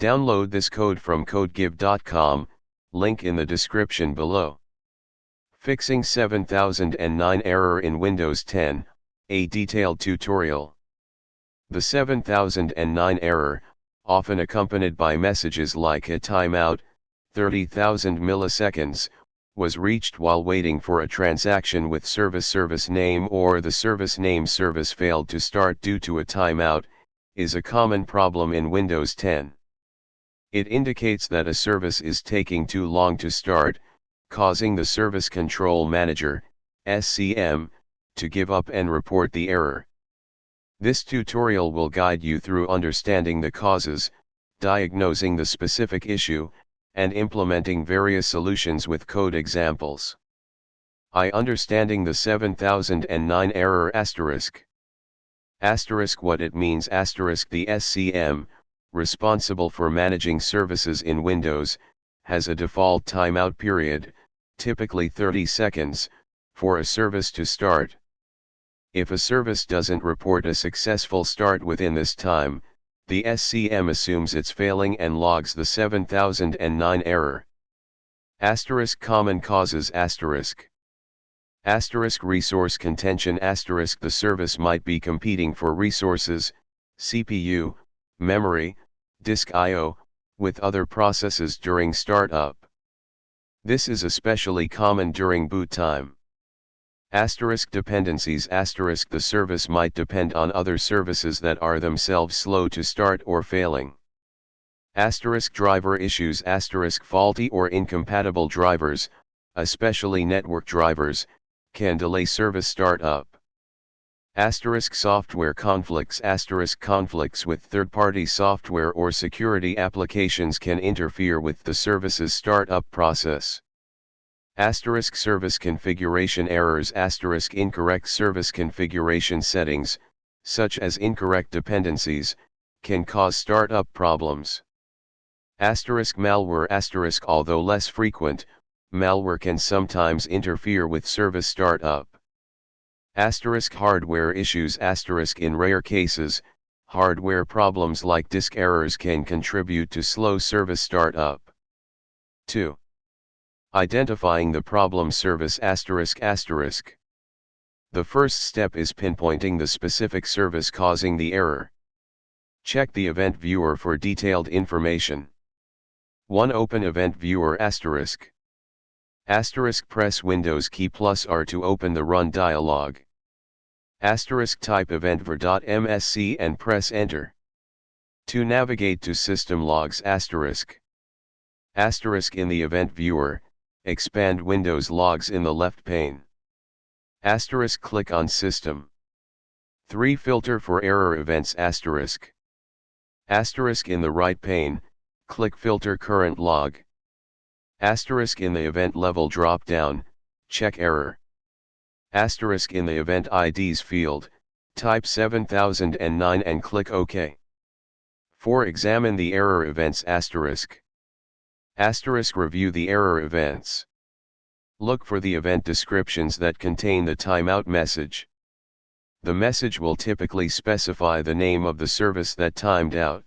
Download this code from codegive.com, link in the description below. Fixing 7009 error in Windows 10, a detailed tutorial. The 7009 error, often accompanied by messages like a timeout, 30,000 milliseconds, was reached while waiting for a transaction with service name, or the service name service failed to start due to a timeout, is a common problem in Windows 10. It indicates that a service is taking too long to start, causing the Service Control Manager, SCM, to give up and report the error. This tutorial will guide you through understanding the causes, diagnosing the specific issue, and implementing various solutions with code examples. Understanding the 7009 error asterisk. What it means asterisk. The SCM, responsible for managing services in Windows, has a default timeout period, typically 30 seconds, for a service to start. If a service doesn't report a successful start within this time, the SCM assumes it's failing and logs the 7009 error. Common causes resource contention the service might be competing for resources, CPU, memory, disk I/O, with other processes during startup. This is especially common during boot time. Dependencies the service might depend on other services that are themselves slow to start or failing. Driver issues faulty or incompatible drivers, especially network drivers, can delay service startup. Software conflicts conflicts with third-party software or security applications can interfere with the service's startup process. Service configuration errors incorrect service configuration settings, such as incorrect dependencies, can cause startup problems. Malware although less frequent, malware can sometimes interfere with service startup. Hardware issues in rare cases, hardware problems like disk errors can contribute to slow service startup. 2. Identifying the problem service The first step is pinpointing the specific service causing the error. Check the event viewer for detailed information. 1. Open event viewer Press Windows key +R to open the Run dialog. Type event var.msc and press Enter. To navigate to System Logs In the event viewer, expand Windows Logs in the left pane. Click on System. 3. Filter for error events In the right pane, click Filter Current Log. In the Event Level drop-down, check Error. In the Event IDs field, type 7009 and click OK. 4. Examine the error events Review the error events. Look for the event descriptions that contain the timeout message. The message will typically specify the name of the service that timed out.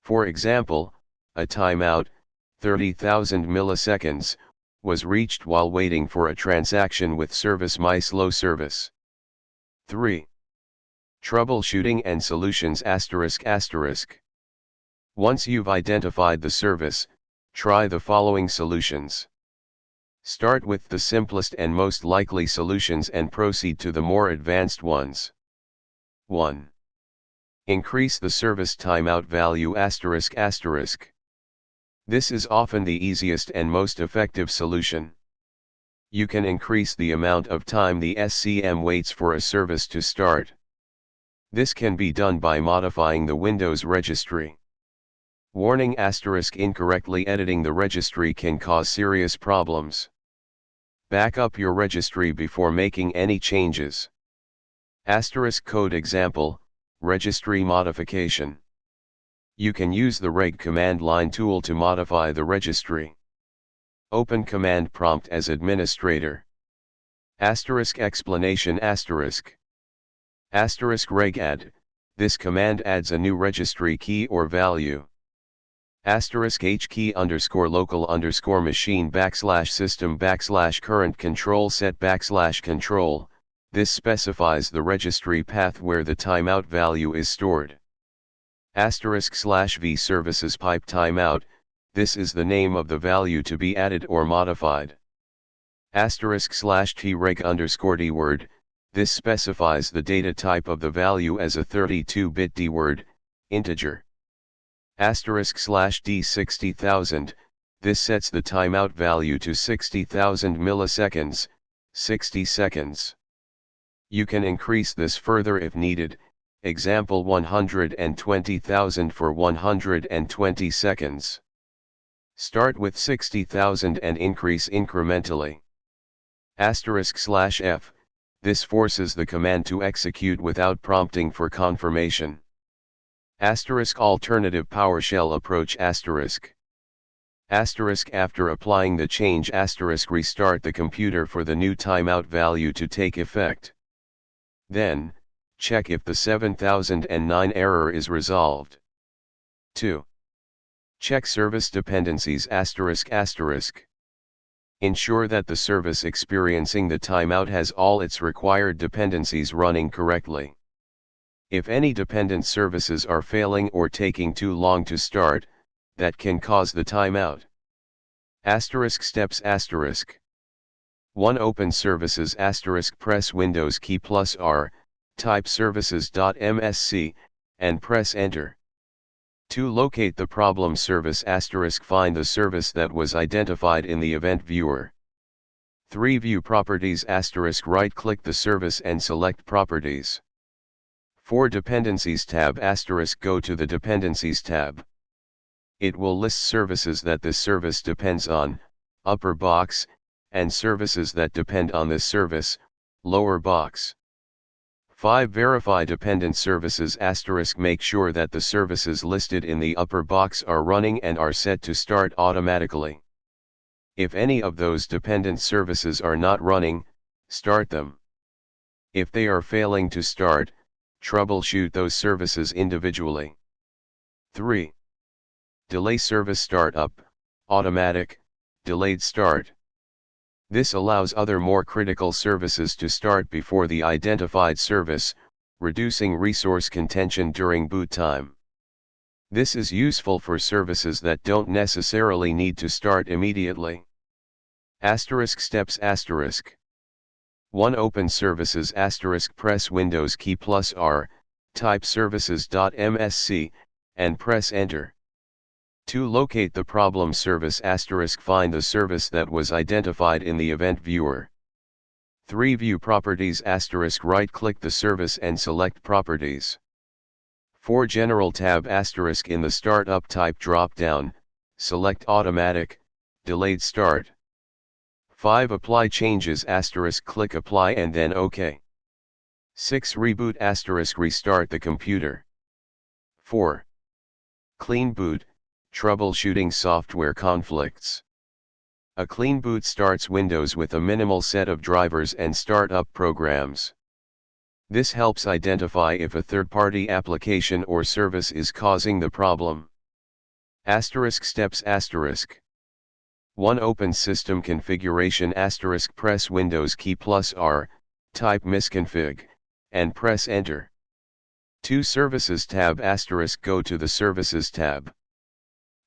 For example, a timeout, 30,000 milliseconds, was reached while waiting for a transaction with service my slow service. 3. Troubleshooting and solutions Once you've identified the service, try the following solutions. Start with the simplest and most likely solutions and proceed to the more advanced ones. 1. Increase the service timeout value This is often the easiest and most effective solution. You can increase the amount of time the SCM waits for a service to start. This can be done by modifying the Windows registry. Warning: incorrectly editing the registry can cause serious problems. Back up your registry before making any changes. Code example, registry modification. You can use the reg command line tool to modify the registry. Open command prompt as administrator. Explanation regAdd. This command adds a new registry key or value. Asterisk H key underscore local underscore machine backslash system backslash current control set backslash control. This specifies the registry path where the timeout value is stored. Asterisk slash v services pipe timeout. This is the name of the value to be added or modified. Asterisk slash treg underscore dword. This specifies the data type of the value as a 32-bit dword, integer. Asterisk slash d60,000, this sets the timeout value to 60,000 milliseconds, 60 seconds. You can increase this further if needed, example 120,000 for 120 seconds. Start with 60,000 and increase incrementally. Asterisk slash f, this forces the command to execute without prompting for confirmation. Asterisk alternative PowerShell approach asterisk. Asterisk after applying the change asterisk restart the computer for the new timeout value to take effect. Then, check if the 7009 error is resolved. 2. Check service dependencies asterisk asterisk. Ensure that the service experiencing the timeout has all its required dependencies running correctly. If any dependent services are failing or taking too long to start, that can cause the timeout. Asterisk steps asterisk. 1. Open services asterisk press Windows key plus R, type services.msc, and press enter. 2. Locate the problem service asterisk find the service that was identified in the event viewer. 3. View properties asterisk right click the service and select properties. 4. Dependencies tab asterisk go to the Dependencies tab. It will list services that this service depends on, upper box, and services that depend on this service, lower box. 5. Verify dependent services asterisk make sure that the services listed in the upper box are running and are set to start automatically. If any of those dependent services are not running, start them. If they are failing to start, troubleshoot those services individually. 3. Delay service startup, automatic, delayed start. This allows other more critical services to start before the identified service, reducing resource contention during boot time. This is useful for services that don't necessarily need to start immediately. Asterisk steps asterisk. 1. Open services asterisk press Windows key plus R, type services.msc, and press enter. 2. Locate the problem service asterisk find the service that was identified in the event viewer. 3. View properties asterisk right click the service and select properties. 4. General tab asterisk in the startup type drop down, select automatic, delayed start. 5. Apply changes asterisk click apply and then OK. 6. Reboot asterisk restart the computer. 4. Clean boot, troubleshooting software conflicts. A clean boot starts Windows with a minimal set of drivers and startup programs. This helps identify if a third-party application or service is causing the problem. Asterisk steps asterisk. 1. Open system configuration asterisk press Windows key plus R, type misconfig, and press enter. 2. Services tab asterisk go to the Services tab.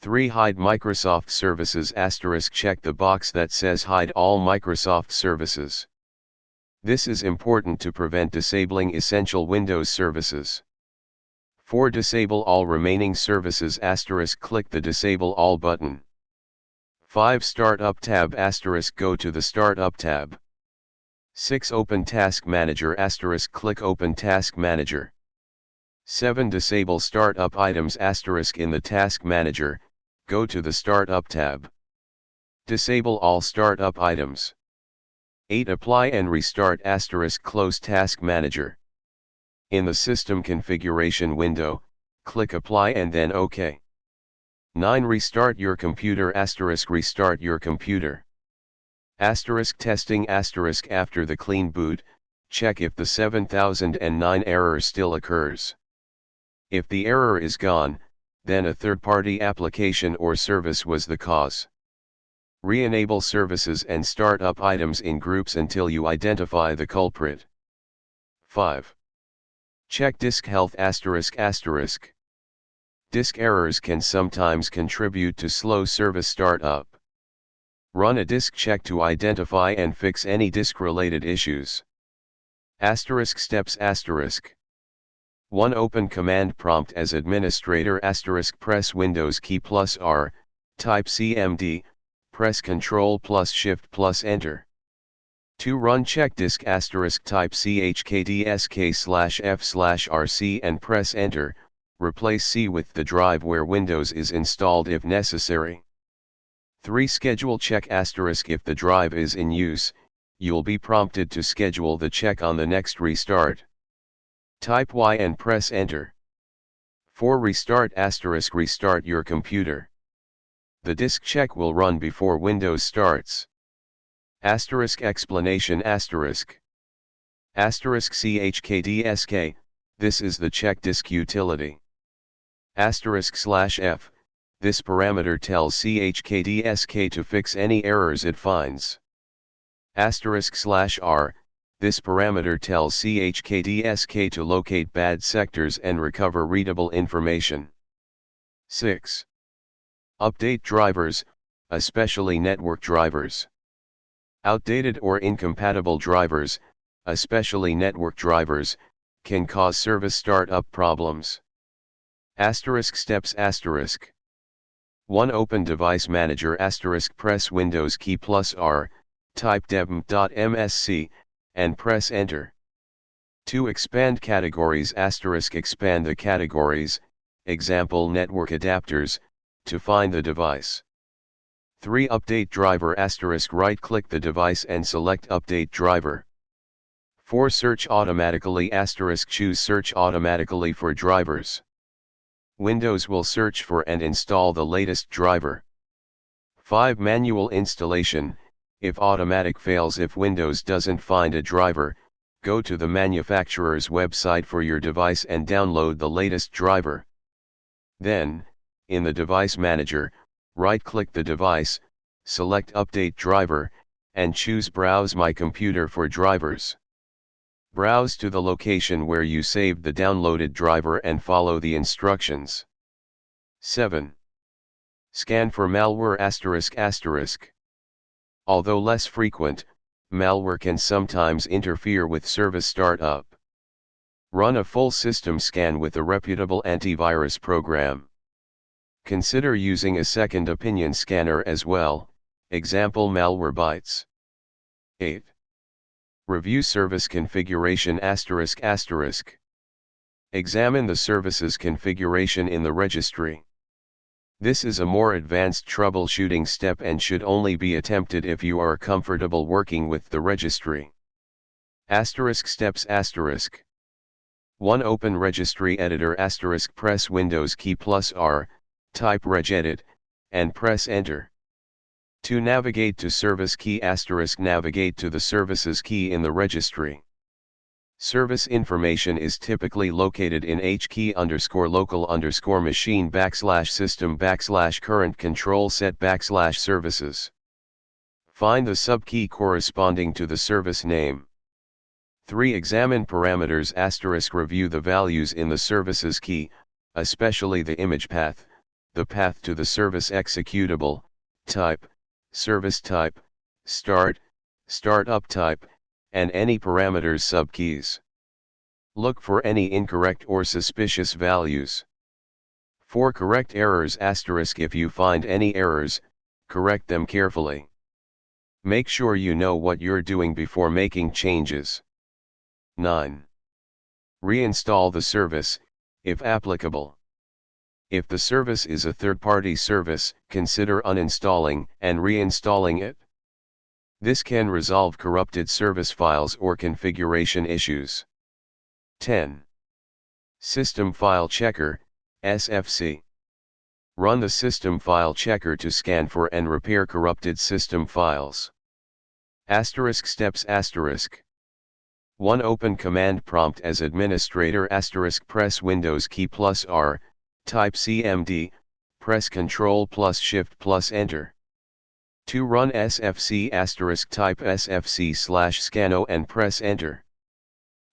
3. Hide Microsoft services asterisk check the box that says hide all Microsoft services. This is important to prevent disabling essential Windows services. 4. Disable all remaining services asterisk click the Disable All button. 5. Startup tab asterisk go to the Startup tab. 6. Open Task Manager asterisk click Open Task Manager. 7. Disable startup items asterisk in the Task Manager, go to the Startup tab. Disable all startup items. 8. Apply and restart asterisk close Task Manager. In the System Configuration window, click Apply and then OK. 9. Restart your computer asterisk restart your computer. Asterisk testing asterisk after the clean boot, check if the 7009 error still occurs. If the error is gone, then a third-party application or service was the cause. Re-enable services and start up items in groups until you identify the culprit. 5. Check disk health ***. Disk errors can sometimes contribute to slow service startup. Run a disk check to identify and fix any disk-related issues. Steps ***. 1. Open command prompt as administrator ** press Windows key plus R, type CMD, press Ctrl plus Shift plus Enter. 2. Run check disk ** type chkdsk/f/rc and press Enter, replace C with the drive where Windows is installed if necessary. 3. Schedule check ** if the drive is in use, you'll be prompted to schedule the check on the next restart. Type Y and press Enter. 4. Restart * restart your computer. The disk check will run before Windows starts. Explanation ** chkdsk, this is the check disk utility. */f, this parameter tells chkdsk to fix any errors it finds. */r, this parameter tells chkdsk to locate bad sectors and recover readable information. 6. Update drivers, especially network drivers. Outdated or incompatible drivers, especially network drivers, can cause service startup problems. Steps *. 1. Open Device Manager * press Windows key plus R, type dev.msc, and press Enter. 2. Expand categories * expand the categories, example network adapters, to find the device. 3. Update driver * right-click the device and select Update driver. 4. Search automatically * choose Search automatically for drivers. Windows will search for and install the latest driver. 5. Manual installation, if automatic fails. If Windows doesn't find a driver, go to the manufacturer's website for your device and download the latest driver. Then, in the Device Manager, right-click the device, select Update driver, and choose Browse My Computer for drivers. Browse to the location where you saved the downloaded driver and follow the instructions. 7. Scan for malware ***. Although less frequent, malware can sometimes interfere with service startup. Run a full system scan with a reputable antivirus program. Consider using a second opinion scanner as well, example Malwarebytes. 8. Review service configuration ***. Examine the service's configuration in the registry. This is a more advanced troubleshooting step and should only be attempted if you are comfortable working with the registry. Steps *. 1. Open Registry Editor * press Windows key plus R, type regedit, and press Enter. 2. Navigate to Service key * navigate to the Services key in the registry. Service information is typically located in h-key_local_machine /system/current control set /services. Find the subkey corresponding to the service name. 3. Examine parameters * review the values in the services key, especially the image path, the path to the service executable, type, service type, startup type, and any parameters subkeys. Look for any incorrect or suspicious values. 4. Correct errors * if you find any errors, correct them carefully. Make sure you know what you're doing before making changes. 9. Reinstall the service, if applicable. If the service is a third-party service, consider uninstalling and reinstalling it. This can resolve corrupted service files or configuration issues. 10. System File Checker, SFC. Run the System File Checker to scan for and repair corrupted system files. Steps *. 1. Open Command Prompt as administrator * press Windows key plus R, type CMD, press Ctrl plus Shift plus Enter. To run SFC * type SFC/scano and press Enter.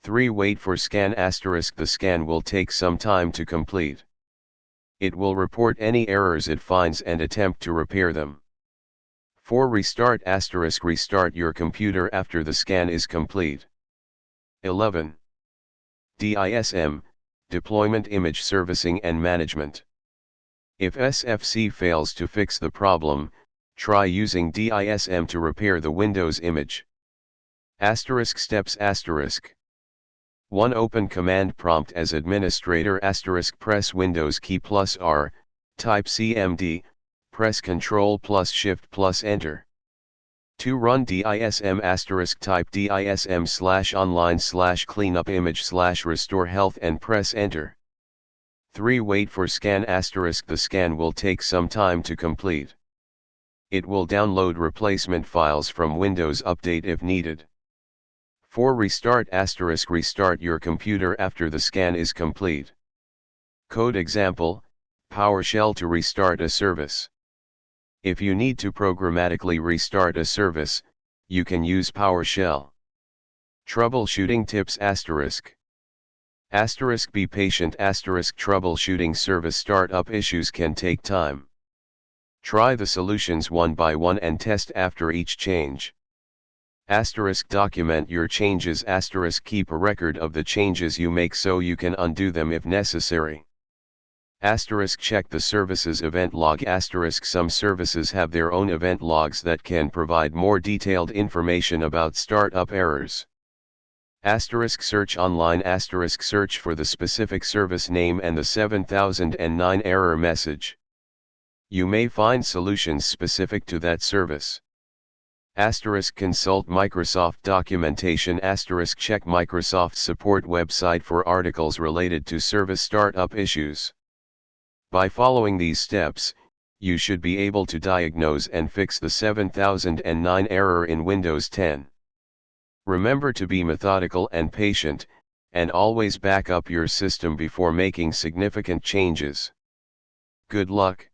3. Wait for scan *. The scan will take some time to complete. It will report any errors it finds and attempt to repair them. 4. Restart *. Restart your computer after the scan is complete. 11. DISM, Deployment Image Servicing and Management. If SFC fails to fix the problem, try using DISM to repair the Windows image. Steps. 1. Open command prompt as administrator * press Windows key plus R, type CMD, press Ctrl plus Shift plus Enter. 2. Run DISM * type DISM/online/cleanup image/restore health and press Enter. 3. Wait for scan *. The scan will take some time to complete. It will download replacement files from Windows Update if needed. 4. Restart *. Restart your computer after the scan is complete. Code example, PowerShell to restart a service. If you need to programmatically restart a service, you can use PowerShell. Troubleshooting tips *. Be patient *. Troubleshooting service startup issues can take time. Try the solutions one by one and test after each change. Document your changes *. Keep a record of the changes you make so you can undo them if necessary. Check the service's event log *. Some services have their own event logs that can provide more detailed information about startup errors. Search online * search for the specific service name and the 7009 error message. You may find solutions specific to that service. Consult Microsoft documentation * check Microsoft support website for articles related to service startup issues. By following these steps, you should be able to diagnose and fix the 7009 error in Windows 10. Remember to be methodical and patient, and always back up your system before making significant changes. Good luck.